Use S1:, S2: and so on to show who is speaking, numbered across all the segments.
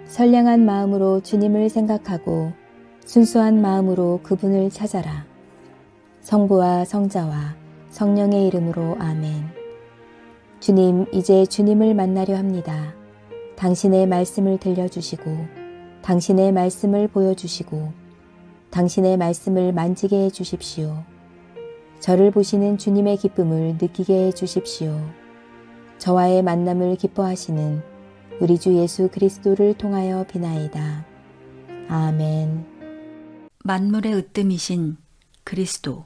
S1: 선량한 마음으로 주님을 생각하고 순수한 마음으로 그분을 찾아라. 성부와 성자와 성령의 이름으로 아멘. 주님, 이제 주님을 만나려 합니다. 당신의 말씀을 들려주시고 당신의 말씀을 보여주시고 당신의 말씀을 만지게 해주십시오. 저를 보시는 주님의 기쁨을 느끼게 해주십시오. 저와의 만남을 기뻐하시는 우리 주 예수 그리스도를 통하여 비나이다. 아멘.
S2: 만물의 으뜸이신 그리스도.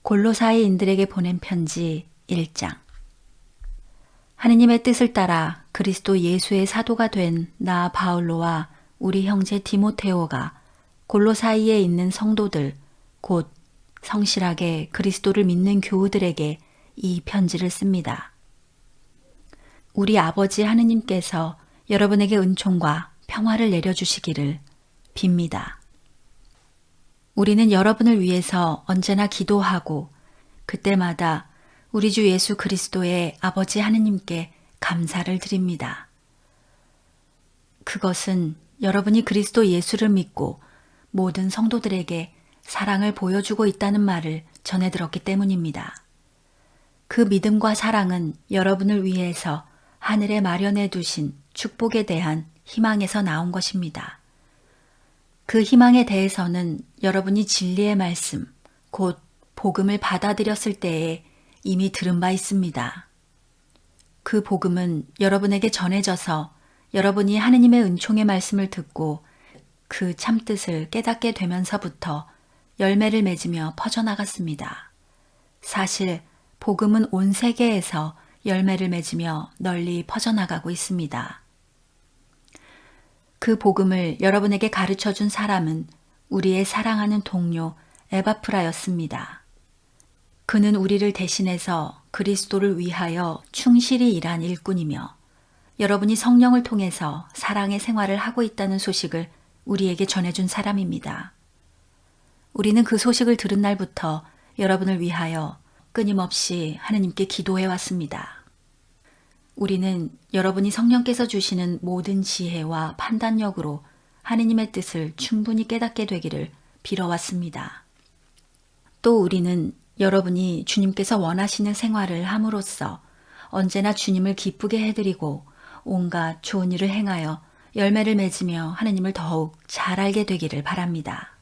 S2: 골로사이인들에게 보낸 편지 1장. 하느님의 뜻을 따라 그리스도 예수의 사도가 된 나 바울로와 우리 형제 디모테오가 골로사이에 있는 성도들, 곧 성실하게 그리스도를 믿는 교우들에게 이 편지를 씁니다. 우리 아버지 하느님께서 여러분에게 은총과 평화를 내려주시기를 빕니다. 우리는 여러분을 위해서 언제나 기도하고 그때마다 우리 주 예수 그리스도의 아버지 하느님께 감사를 드립니다. 그것은 여러분이 그리스도 예수를 믿고 모든 성도들에게 사랑을 보여주고 있다는 말을 전해 들었기 때문입니다. 그 믿음과 사랑은 여러분을 위해서 하늘에 마련해 두신 축복에 대한 희망에서 나온 것입니다. 그 희망에 대해서는 여러분이 진리의 말씀, 곧 복음을 받아들였을 때에 이미 들은 바 있습니다. 그 복음은 여러분에게 전해져서 여러분이 하느님의 은총의 말씀을 듣고 그 참뜻을 깨닫게 되면서부터 열매를 맺으며 퍼져나갔습니다. 사실 복음은 온 세계에서 열매를 맺으며 널리 퍼져나가고 있습니다. 그 복음을 여러분에게 가르쳐준 사람은 우리의 사랑하는 동료 에바프라였습니다. 그는 우리를 대신해서 그리스도를 위하여 충실히 일한 일꾼이며 여러분이 성령을 통해서 사랑의 생활을 하고 있다는 소식을 우리에게 전해준 사람입니다. 우리는 그 소식을 들은 날부터 여러분을 위하여 끊임없이 하느님께 기도해 왔습니다. 우리는 여러분이 성령께서 주시는 모든 지혜와 판단력으로 하느님의 뜻을 충분히 깨닫게 되기를 빌어왔습니다. 또 우리는 여러분이 주님께서 원하시는 생활을 함으로써 언제나 주님을 기쁘게 해드리고 온갖 좋은 일을 행하여 열매를 맺으며 하느님을 더욱 잘 알게 되기를 바랍니다.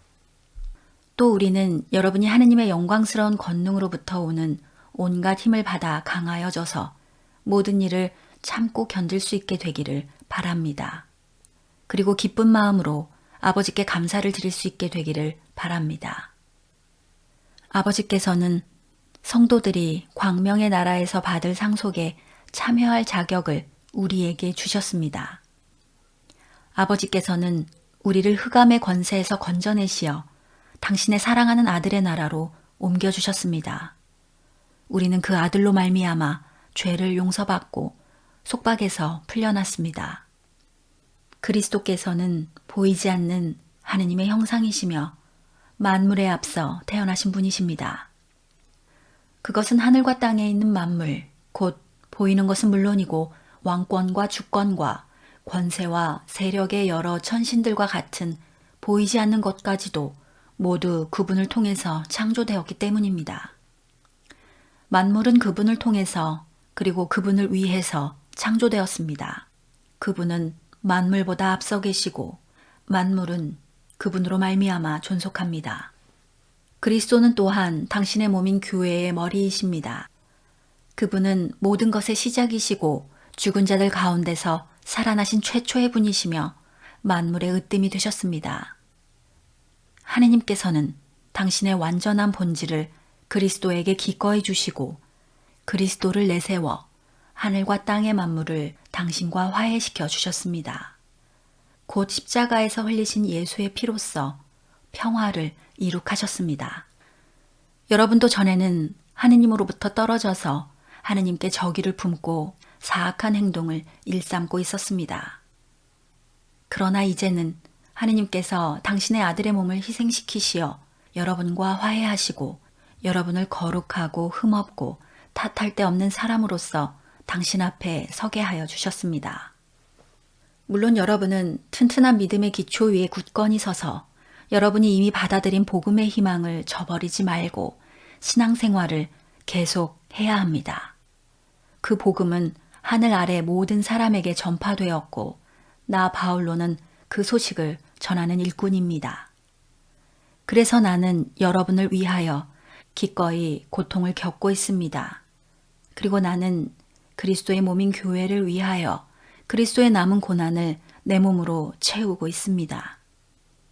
S2: 또 우리는 여러분이 하느님의 영광스러운 권능으로부터 오는 온갖 힘을 받아 강하여져서 모든 일을 참고 견딜 수 있게 되기를 바랍니다. 그리고 기쁜 마음으로 아버지께 감사를 드릴 수 있게 되기를 바랍니다. 아버지께서는 성도들이 광명의 나라에서 받을 상속에 참여할 자격을 우리에게 주셨습니다. 아버지께서는 우리를 흑암의 권세에서 건져내시어 당신의 사랑하는 아들의 나라로 옮겨주셨습니다. 우리는 그 아들로 말미암아 죄를 용서받고 속박에서 풀려났습니다. 그리스도께서는 보이지 않는 하느님의 형상이시며 만물에 앞서 태어나신 분이십니다. 그것은 하늘과 땅에 있는 만물, 곧 보이는 것은 물론이고 왕권과 주권과 권세와 세력의 여러 천신들과 같은 보이지 않는 것까지도 모두 그분을 통해서 창조되었기 때문입니다. 만물은 그분을 통해서 그리고 그분을 위해서 창조되었습니다. 그분은 만물보다 앞서 계시고 만물은 그분으로 말미암아 존속합니다. 그리스도는 또한 당신의 몸인 교회의 머리이십니다. 그분은 모든 것의 시작이시고 죽은 자들 가운데서 살아나신 최초의 분이시며 만물의 으뜸이 되셨습니다. 하느님께서는 당신의 완전한 본질을 그리스도에게 기꺼이 주시고 그리스도를 내세워 하늘과 땅의 만물을 당신과 화해시켜 주셨습니다. 곧 십자가에서 흘리신 예수의 피로써 평화를 이룩하셨습니다. 여러분도 전에는 하느님으로부터 떨어져서 하느님께 적의를 품고 사악한 행동을 일삼고 있었습니다. 그러나 이제는 하느님께서 당신의 아들의 몸을 희생시키시어 여러분과 화해하시고 여러분을 거룩하고 흠없고 탓할 데 없는 사람으로서 당신 앞에 서게 하여 주셨습니다. 물론 여러분은 튼튼한 믿음의 기초 위에 굳건히 서서 여러분이 이미 받아들인 복음의 희망을 저버리지 말고 신앙생활을 계속 해야 합니다. 그 복음은 하늘 아래 모든 사람에게 전파되었고 나 바울로는 그 소식을 전하는 일꾼입니다. 그래서 나는 여러분을 위하여 기꺼이 고통을 겪고 있습니다. 그리고 나는 그리스도의 몸인 교회를 위하여 그리스도의 남은 고난을 내 몸으로 채우고 있습니다.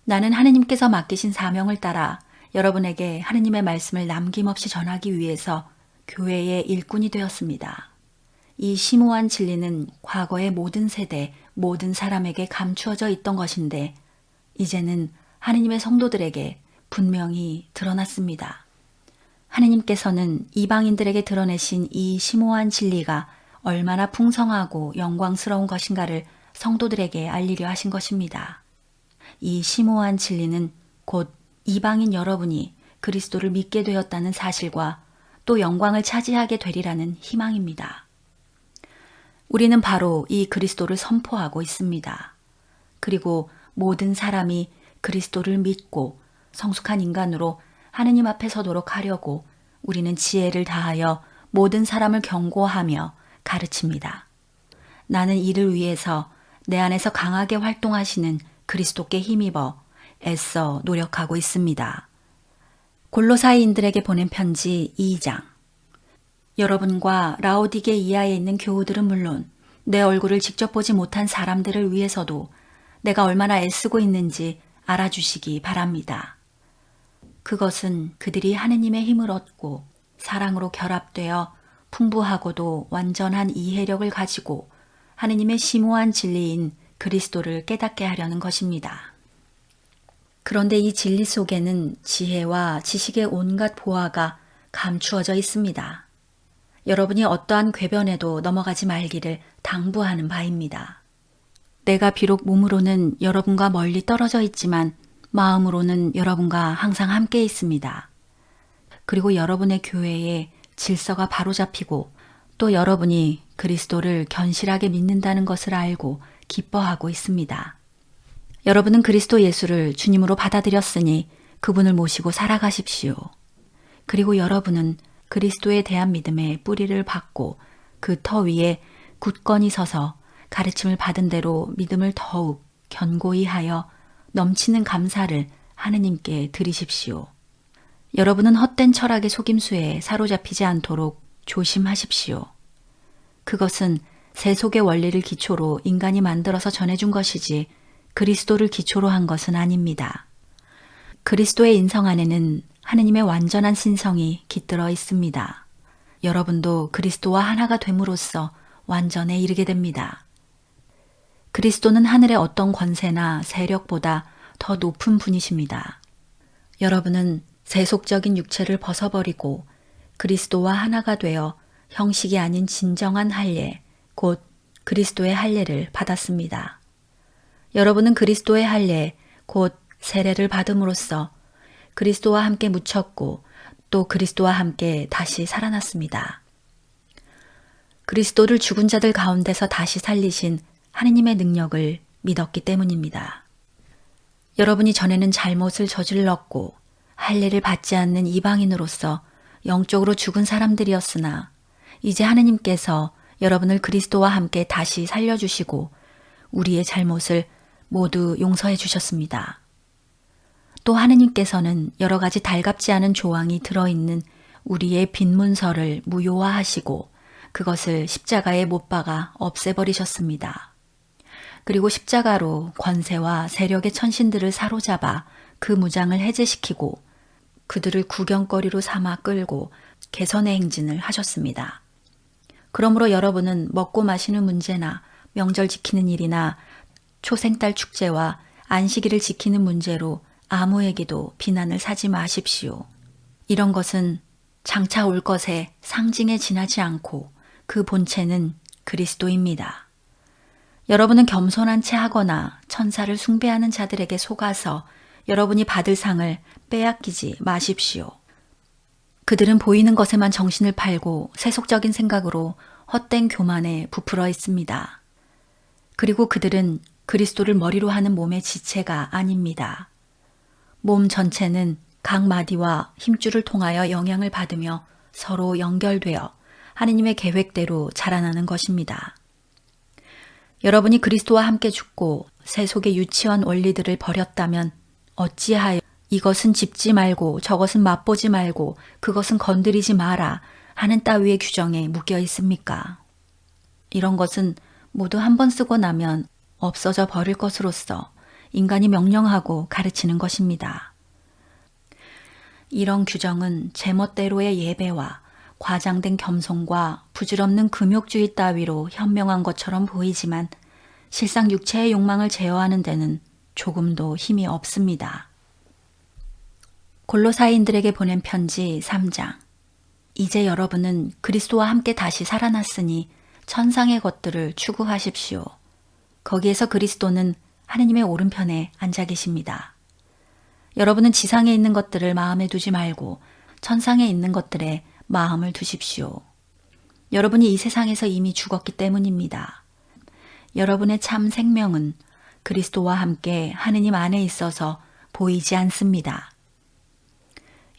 S2: 나는 하느님께서 맡기신 사명을 따라 여러분에게 하느님의 말씀을 남김없이 전하기 위해서 교회의 일꾼이 되었습니다. 이 심오한 진리는 과거의 모든 세대, 모든 사람에게 감추어져 있던 것인데 이제는 하느님의 성도들에게 분명히 드러났습니다. 하느님께서는 이방인들에게 드러내신 이 심오한 진리가 얼마나 풍성하고 영광스러운 것인가를 성도들에게 알리려 하신 것입니다. 이 심오한 진리는 곧 이방인 여러분이 그리스도를 믿게 되었다는 사실과 또 영광을 차지하게 되리라는 희망입니다. 우리는 바로 이 그리스도를 선포하고 있습니다. 그리고 모든 사람이 그리스도를 믿고 성숙한 인간으로 하느님 앞에 서도록 하려고 우리는 지혜를 다하여 모든 사람을 경고하며 가르칩니다. 나는 이를 위해서 내 안에서 강하게 활동하시는 그리스도께 힘입어 애써 노력하고 있습니다. 골로사이인들에게 보낸 편지 2장. 여러분과 라오디게이아에 있는 교우들은 물론 내 얼굴을 직접 보지 못한 사람들을 위해서도 내가 얼마나 애쓰고 있는지 알아주시기 바랍니다. 그것은 그들이 하느님의 힘을 얻고 사랑으로 결합되어 풍부하고도 완전한 이해력을 가지고 하느님의 심오한 진리인 그리스도를 깨닫게 하려는 것입니다. 그런데 이 진리 속에는 지혜와 지식의 온갖 보화가 감추어져 있습니다. 여러분이 어떠한 궤변에도 넘어가지 말기를 당부하는 바입니다. 내가 비록 몸으로는 여러분과 멀리 떨어져 있지만 마음으로는 여러분과 항상 함께 있습니다. 그리고 여러분의 교회에 질서가 바로잡히고 또 여러분이 그리스도를 견실하게 믿는다는 것을 알고 기뻐하고 있습니다. 여러분은 그리스도 예수를 주님으로 받아들였으니 그분을 모시고 살아가십시오. 그리고 여러분은 그리스도에 대한 믿음의 뿌리를 받고 그 터 위에 굳건히 서서 가르침을 받은 대로 믿음을 더욱 견고히 하여 넘치는 감사를 하느님께 드리십시오. 여러분은 헛된 철학의 속임수에 사로잡히지 않도록 조심하십시오. 그것은 세속의 원리를 기초로 인간이 만들어서 전해준 것이지 그리스도를 기초로 한 것은 아닙니다. 그리스도의 인성 안에는 하느님의 완전한 신성이 깃들어 있습니다. 여러분도 그리스도와 하나가 됨으로써 완전에 이르게 됩니다. 그리스도는 하늘의 어떤 권세나 세력보다 더 높은 분이십니다. 여러분은 세속적인 육체를 벗어버리고 그리스도와 하나가 되어 형식이 아닌 진정한 할례, 곧 그리스도의 할례를 받았습니다. 여러분은 그리스도의 할례, 곧 세례를 받음으로써 그리스도와 함께 묻혔고 또 그리스도와 함께 다시 살아났습니다. 그리스도를 죽은 자들 가운데서 다시 살리신 하느님의 능력을 믿었기 때문입니다. 여러분이 전에는 잘못을 저질렀고 할례를 받지 않는 이방인으로서 영적으로 죽은 사람들이었으나 이제 하느님께서 여러분을 그리스도와 함께 다시 살려주시고 우리의 잘못을 모두 용서해 주셨습니다. 또 하느님께서는 여러 가지 달갑지 않은 조항이 들어있는 우리의 빈 문서를 무효화하시고 그것을 십자가에 못 박아 없애버리셨습니다. 그리고 십자가로 권세와 세력의 천신들을 사로잡아 그 무장을 해제시키고 그들을 구경거리로 삼아 끌고 개선의 행진을 하셨습니다. 그러므로 여러분은 먹고 마시는 문제나 명절 지키는 일이나 초생딸 축제와 안식일을 지키는 문제로 아무에게도 비난을 사지 마십시오. 이런 것은 장차 올 것의 상징에 지나지 않고 그 본체는 그리스도입니다. 여러분은 겸손한 채 하거나 천사를 숭배하는 자들에게 속아서 여러분이 받을 상을 빼앗기지 마십시오. 그들은 보이는 것에만 정신을 팔고 세속적인 생각으로 헛된 교만에 부풀어 있습니다. 그리고 그들은 그리스도를 머리로 하는 몸의 지체가 아닙니다. 몸 전체는 각 마디와 힘줄을 통하여 영향을 받으며 서로 연결되어 하느님의 계획대로 자라나는 것입니다. 여러분이 그리스도와 함께 죽고 세속의 유치원 원리들을 버렸다면 어찌하여 이것은 짚지 말고 저것은 맛보지 말고 그것은 건드리지 마라 하는 따위의 규정에 묶여 있습니까? 이런 것은 모두 한 번 쓰고 나면 없어져 버릴 것으로서 인간이 명령하고 가르치는 것입니다. 이런 규정은 제멋대로의 예배와 과장된 겸손과 부질없는 금욕주의 따위로 현명한 것처럼 보이지만 실상 육체의 욕망을 제어하는 데는 조금도 힘이 없습니다. 골로사인들에게 보낸 편지 3장. 이제 여러분은 그리스도와 함께 다시 살아났으니 천상의 것들을 추구하십시오. 거기에서 그리스도는 하느님의 오른편에 앉아 계십니다. 여러분은 지상에 있는 것들을 마음에 두지 말고 천상에 있는 것들에 마음을 두십시오. 여러분이 이 세상에서 이미 죽었기 때문입니다. 여러분의 참 생명은 그리스도와 함께 하느님 안에 있어서 보이지 않습니다.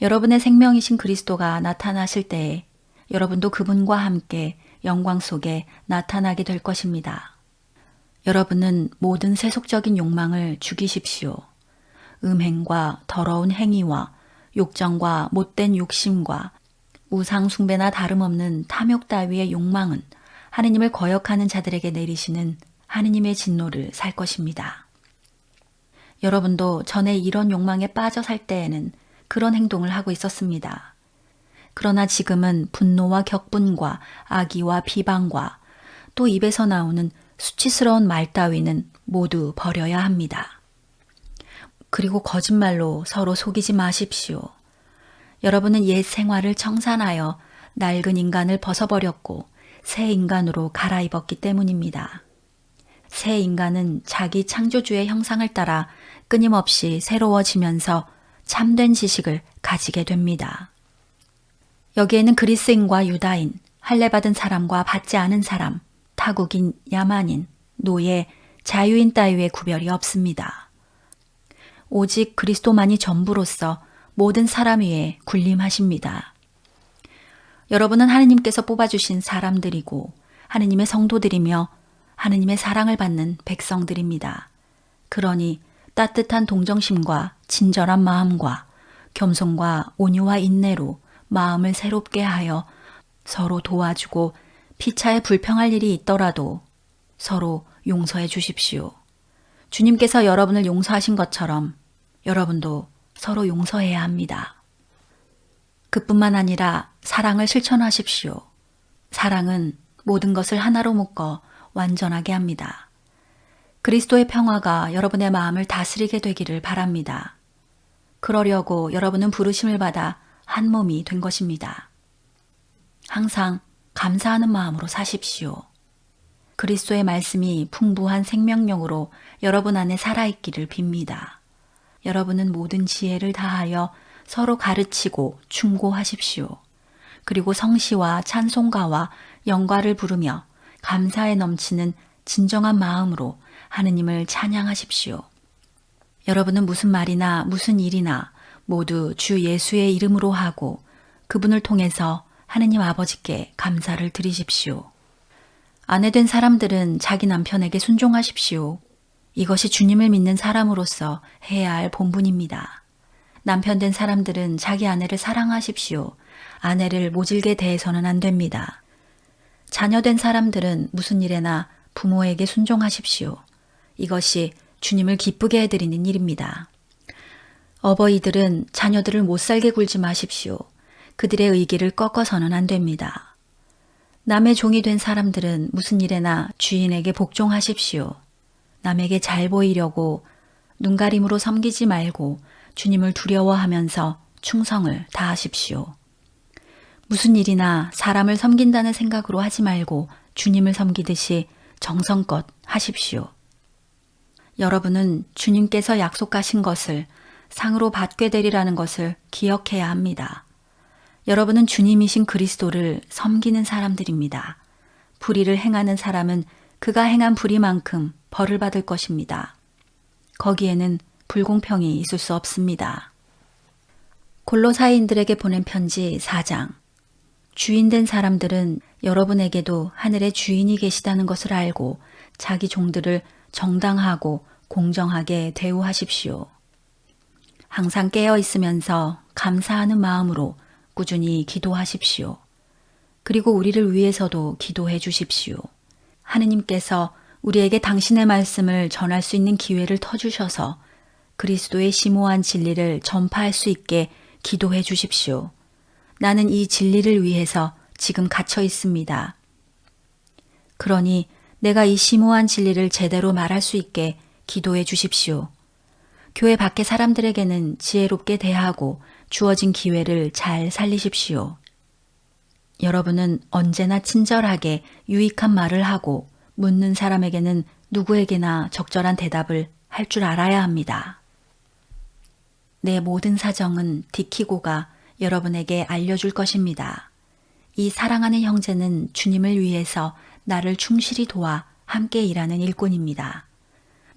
S2: 여러분의 생명이신 그리스도가 나타나실 때에 여러분도 그분과 함께 영광 속에 나타나게 될 것입니다. 여러분은 모든 세속적인 욕망을 죽이십시오. 음행과 더러운 행위와 욕정과 못된 욕심과 우상 숭배나 다름없는 탐욕 따위의 욕망은 하느님을 거역하는 자들에게 내리시는 하느님의 진노를 살 것입니다. 여러분도 전에 이런 욕망에 빠져 살 때에는 그런 행동을 하고 있었습니다. 그러나 지금은 분노와 격분과 악의와 비방과 또 입에서 나오는 수치스러운 말 따위는 모두 버려야 합니다. 그리고 거짓말로 서로 속이지 마십시오. 여러분은 옛 생활을 청산하여 낡은 인간을 벗어버렸고 새 인간으로 갈아입었기 때문입니다. 새 인간은 자기 창조주의 형상을 따라 끊임없이 새로워지면서 참된 지식을 가지게 됩니다. 여기에는 그리스인과 유다인, 할례받은 사람과 받지 않은 사람, 타국인, 야만인, 노예, 자유인 따위의 구별이 없습니다. 오직 그리스도만이 전부로서 모든 사람 위에 군림하십니다. 여러분은 하느님께서 뽑아주신 사람들이고 하느님의 성도들이며 하느님의 사랑을 받는 백성들입니다. 그러니 따뜻한 동정심과 친절한 마음과 겸손과 온유와 인내로 마음을 새롭게 하여 서로 도와주고 피차에 불평할 일이 있더라도 서로 용서해 주십시오. 주님께서 여러분을 용서하신 것처럼 여러분도 서로 용서해야 합니다. 그뿐만 아니라 사랑을 실천하십시오. 사랑은 모든 것을 하나로 묶어 완전하게 합니다. 그리스도의 평화가 여러분의 마음을 다스리게 되기를 바랍니다. 그러려고 여러분은 부르심을 받아 한 몸이 된 것입니다. 항상 감사하는 마음으로 사십시오. 그리스도의 말씀이 풍부한 생명력으로 여러분 안에 살아있기를 빕니다. 여러분은 모든 지혜를 다하여 서로 가르치고 충고하십시오. 그리고 성시와 찬송가와 영과를 부르며 감사에 넘치는 진정한 마음으로 하느님을 찬양하십시오. 여러분은 무슨 말이나 무슨 일이나 모두 주 예수의 이름으로 하고 그분을 통해서 하느님 아버지께 감사를 드리십시오. 아내된 사람들은 자기 남편에게 순종하십시오. 이것이 주님을 믿는 사람으로서 해야 할 본분입니다. 남편된 사람들은 자기 아내를 사랑하십시오. 아내를 모질게 대해서는 안 됩니다. 자녀된 사람들은 무슨 일에나 부모에게 순종하십시오. 이것이 주님을 기쁘게 해드리는 일입니다. 어버이들은 자녀들을 못살게 굴지 마십시오. 그들의 의기를 꺾어서는 안 됩니다. 남의 종이 된 사람들은 무슨 일에나 주인에게 복종하십시오. 남에게 잘 보이려고 눈가림으로 섬기지 말고 주님을 두려워하면서 충성을 다하십시오. 무슨 일이나 사람을 섬긴다는 생각으로 하지 말고 주님을 섬기듯이 정성껏 하십시오. 여러분은 주님께서 약속하신 것을 상으로 받게 되리라는 것을 기억해야 합니다. 여러분은 주님이신 그리스도를 섬기는 사람들입니다. 불의를 행하는 사람은 그가 행한 불의만큼 벌을 받을 것입니다. 거기에는 불공평이 있을 수 없습니다. 골로사이인들에게 보낸 편지 4장. 주인된 사람들은 여러분에게도 하늘의 주인이 계시다는 것을 알고 자기 종들을 정당하고 공정하게 대우하십시오. 항상 깨어 있으면서 감사하는 마음으로 꾸준히 기도하십시오. 그리고 우리를 위해서도 기도해 주십시오. 하느님께서 우리에게 당신의 말씀을 전할 수 있는 기회를 터주셔서 그리스도의 심오한 진리를 전파할 수 있게 기도해 주십시오. 나는 이 진리를 위해서 지금 갇혀 있습니다. 그러니 내가 이 심오한 진리를 제대로 말할 수 있게 기도해 주십시오. 교회 밖의 사람들에게는 지혜롭게 대하고 주어진 기회를 잘 살리십시오. 여러분은 언제나 친절하게 유익한 말을 하고 묻는 사람에게는 누구에게나 적절한 대답을 할 줄 알아야 합니다. 내 모든 사정은 디키고가 여러분에게 알려줄 것입니다. 이 사랑하는 형제는 주님을 위해서 나를 충실히 도와 함께 일하는 일꾼입니다.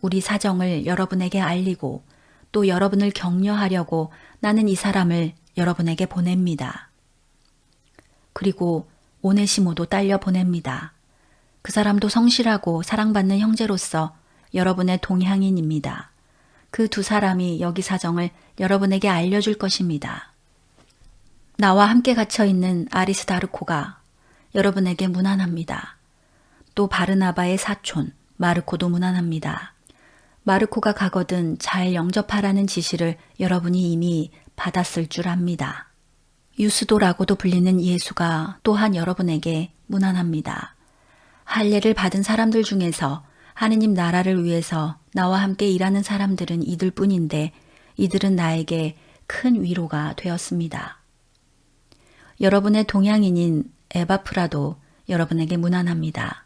S2: 우리 사정을 여러분에게 알리고 또 여러분을 격려하려고 나는 이 사람을 여러분에게 보냅니다. 그리고 오네시모도 딸려 보냅니다. 그 사람도 성실하고 사랑받는 형제로서 여러분의 동향인입니다. 그 두 사람이 여기 사정을 여러분에게 알려줄 것입니다. 나와 함께 갇혀있는 아리스다르코가 여러분에게 문안합니다. 또 바르나바의 사촌 마르코도 문안합니다. 마르코가 가거든 잘 영접하라는 지시를 여러분이 이미 받았을 줄 압니다. 유스도라고도 불리는 예수가 또한 여러분에게 문안합니다. 할례를 받은 사람들 중에서 하느님 나라를 위해서 나와 함께 일하는 사람들은 이들뿐인데 이들은 나에게 큰 위로가 되었습니다. 여러분의 동양인인 에바프라도 여러분에게 문안합니다.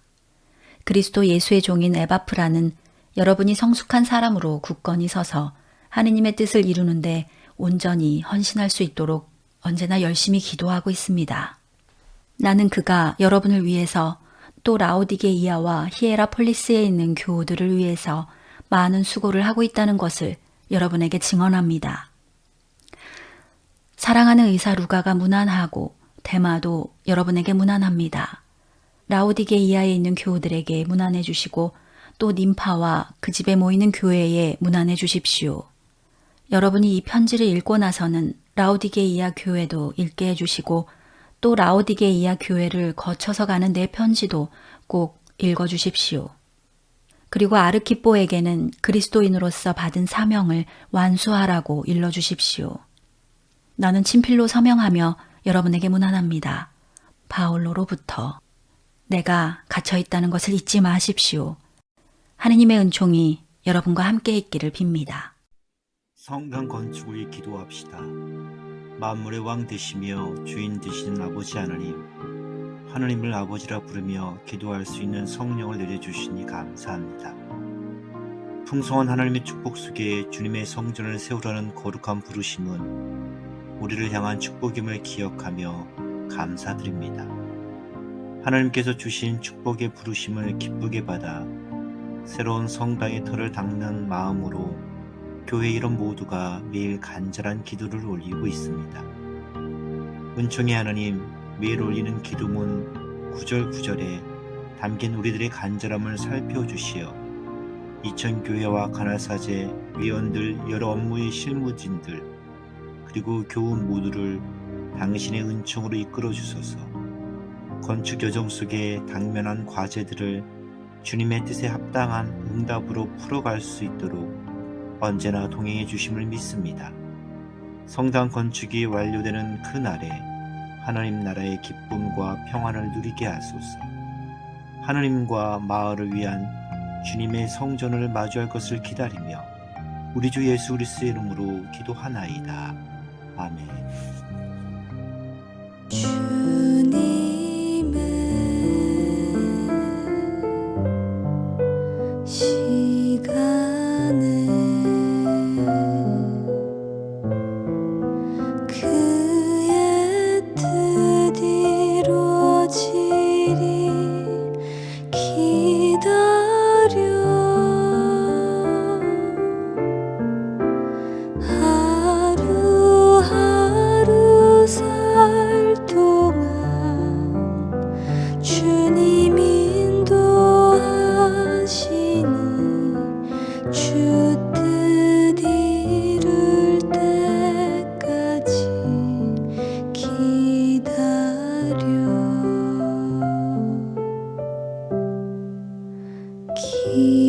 S2: 그리스도 예수의 종인 에바프라는 여러분이 성숙한 사람으로 굳건히 서서 하느님의 뜻을 이루는데 온전히 헌신할 수 있도록 언제나 열심히 기도하고 있습니다. 나는 그가 여러분을 위해서 또 라오디게이아와 히에라폴리스에 있는 교우들을 위해서 많은 수고를 하고 있다는 것을 여러분에게 증언합니다. 사랑하는 의사 루가가 문안하고 데마도 여러분에게 문안합니다. 라오디게이아에 있는 교우들에게 문안해 주시고 또 님파와 그 집에 모이는 교회에 문안해 주십시오. 여러분이 이 편지를 읽고 나서는 라오디게이아 교회도 읽게 해주시고 또 라오디게이아 교회를 거쳐서 가는 내 편지도 꼭 읽어주십시오. 그리고 아르키뽀에게는 그리스도인으로서 받은 사명을 완수하라고 일러주십시오. 나는 친필로 서명하며 여러분에게 문안합니다. 바올로로부터. 내가 갇혀있다는 것을 잊지 마십시오. 하느님의 은총이 여러분과 함께 있기를 빕니다.
S3: 성당 건축을 기도합시다. 만물의 왕 되시며 주인 되시는 아버지 하나님, 하느님을 아버지라 부르며 기도할 수 있는 성령을 내려주시니 감사합니다. 풍성한 하나님의 축복 속에 주님의 성전을 세우라는 거룩한 부르심은 우리를 향한 축복임을 기억하며 감사드립니다. 하나님께서 주신 축복의 부르심을 기쁘게 받아 새로운 성당의 터를 닦는 마음으로 교회 이름 모두가 매일 간절한 기도를 올리고 있습니다. 은총의 하나님, 매일 올리는 기도문 구절구절에 담긴 우리들의 간절함을 살펴주시어 이천교회와 가나사제, 위원들, 여러 업무의 실무진들, 그리고 교우 모두를 당신의 은총으로 이끌어 주소서. 건축 여정 속에 당면한 과제들을 주님의 뜻에 합당한 응답으로 풀어갈 수 있도록 언제나 동행해 주심을 믿습니다. 성당 건축이 완료되는 그 날에 하나님 나라의 기쁨과 평안을 누리게 하소서. 하나님과 마을을 위한 주님의 성전을 마주할 것을 기다리며 우리 주 예수 그리스도의 이름으로 기도하나이다. 아멘.
S4: 기다려
S1: 기